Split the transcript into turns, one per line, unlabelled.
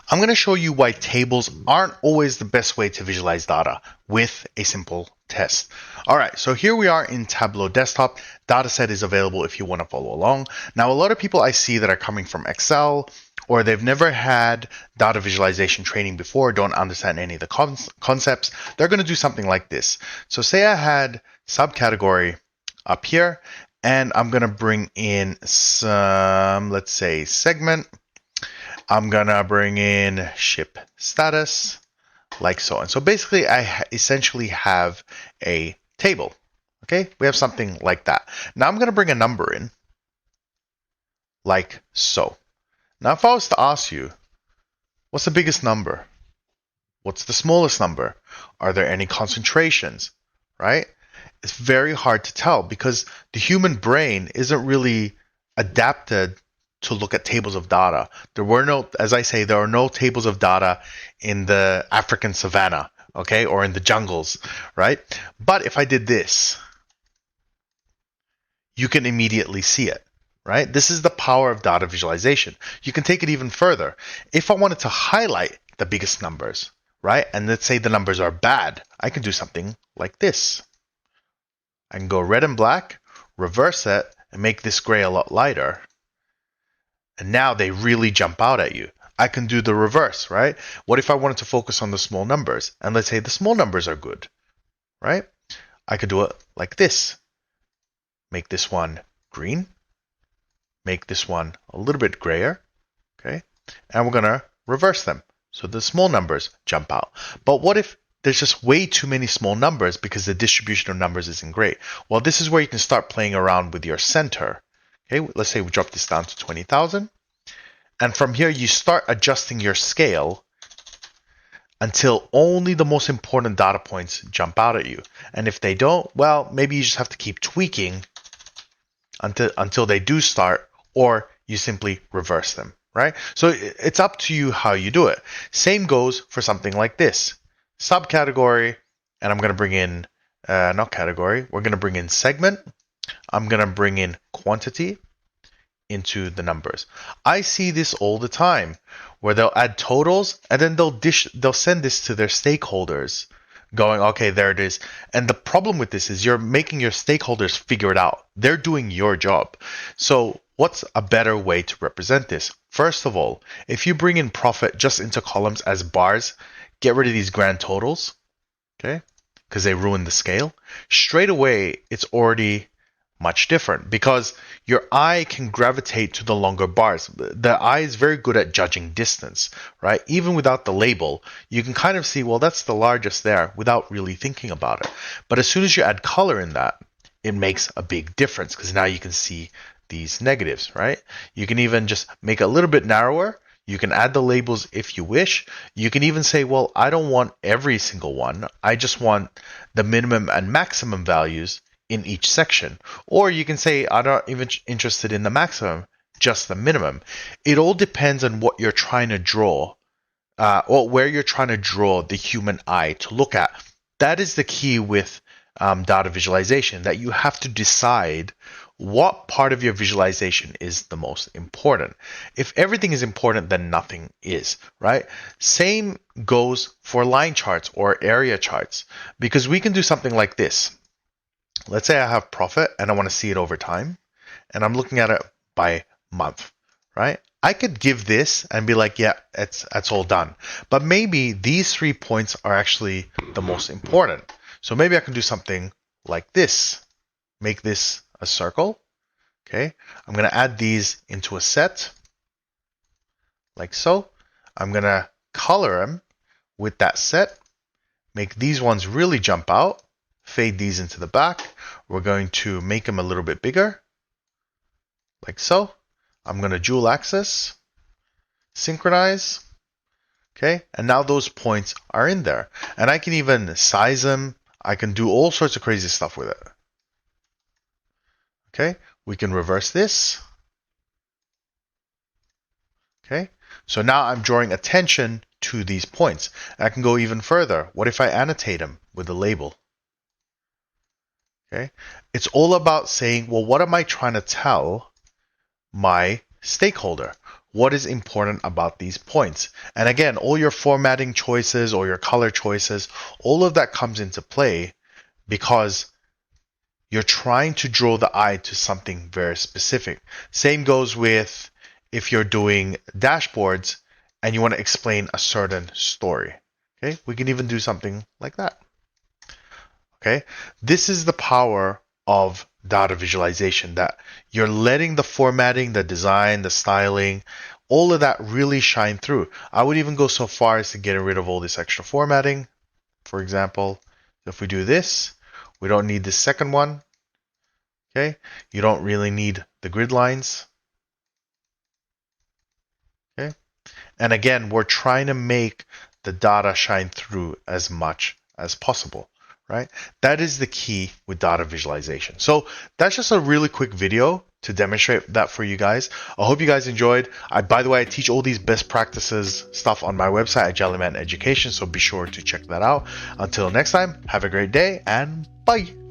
I'm going to show you why tables aren't always the best way to visualize data with a simple test. All right, so here we are in Tableau Desktop. Dataset is available if you want to follow along. Now, a lot of people I see that are coming from Excel or they've never had data visualization training before, don't understand any of the concepts, they're going to do something like this. So say I had subcategory up here, and I'm going to bring in some, let's say, segment. I'm going to bring in ship status, like so. And so basically, I essentially have a table. Okay, we have something like that. Now I'm going to bring a number in, like so. Now, if I was to ask you, what's the biggest number? What's the smallest number? Are there any concentrations, right? It's very hard to tell because the human brain isn't really adapted to look at tables of data. There were no, as I say, there are no tables of data in the African savannah, okay, or in the jungles, right? But if I did this, you can immediately see it. Right? This is the power of data visualization. You can take it even further. If I wanted to highlight the biggest numbers, right? And let's say the numbers are bad, I can do something like this. I can go red and black, reverse it, and make this gray a lot lighter. And now they really jump out at you. I can do the reverse, right? What if I wanted to focus on the small numbers? And let's say the small numbers are good, right? I could do it like this. Make this one green. Make this one a little bit grayer, okay? And we're going to reverse them. So the small numbers jump out. But what if there's just way too many small numbers because the distribution of numbers isn't great? Well, this is where you can start playing around with your center. Okay, let's say we drop this down to 20,000. And from here, you start adjusting your scale until only the most important data points jump out at you. And if they don't, well, maybe you just have to keep tweaking until they do start, or you simply reverse them, right? So it's up to you how you do it. Same goes for something like this. Subcategory, and I'm going to bring in, not category, we're going to bring in segment. I'm going to bring in quantity into the numbers. I see this all the time where they'll add totals and then they'll send this to their stakeholders going, okay, there it is. And the problem with this is you're making your stakeholders figure it out. They're doing your job. So what's a better way to represent this? First of all, if you bring in profit just into columns as bars, get rid of these grand totals, okay? Because they ruin the scale. Straight away, it's already much different because your eye can gravitate to the longer bars. The eye is very good at judging distance, right? Even without the label, you can kind of see, well, that's the largest there without really thinking about it. But as soon as you add color in that, it makes a big difference because now you can see these negatives, right? You can even just make it a little bit narrower. You can add the labels if you wish. You can even say, well, I don't want every single one. I just want the minimum and maximum values in each section. Or you can say, I'm not even interested in the maximum, just the minimum. It all depends on what you're trying to draw, or where you're trying to draw the human eye to look at. That is the key with data visualization, that you have to decide what part of your visualization is the most important. If everything is important, then nothing is, right? Same goes for line charts or area charts, because we can do something like this. Let's say I have profit and I want to see it over time, and I'm looking at it by month, right? I could give this and be like, yeah, that's all done. But maybe these 3 points are actually the most important. So maybe I can do something like this. Make this a circle. Okay, I'm going to add these into a set, like so. I'm going to color them with that set. Make these ones really jump out. Fade these into the back. We're going to make them a little bit bigger, like so. I'm going to dual axis, synchronize. Okay, and now those points are in there. And I can even size them. I can do all sorts of crazy stuff with it. Okay, we can reverse this. Okay, so now I'm drawing attention to these points. I can go even further. What if I annotate them with a label? Okay, it's all about saying, well, what am I trying to tell my stakeholder? what is important about these points. And again, all your formatting choices or your color choices, all of that comes into play because you're trying to draw the eye to something very specific. Same goes with if you're doing dashboards and you want to explain a certain story. Okay, we can even do something like that. Okay, this is the power of data visualization, that you're letting the formatting, the design, the styling, all of that really shine through. I would even go so far as to get rid of all this extra formatting. For example, if we do this, we don't need this second one. Okay, you don't really need the grid lines. Okay, and again, we're trying to make the data shine through as much as possible, right? That is the key with data visualization. So that's just a really quick video to demonstrate that for you guys. I hope you guys enjoyed. By the way, I teach all these best practices stuff on my website at Jellyman Education, so be sure to check that out. Until next time, have a great day and bye.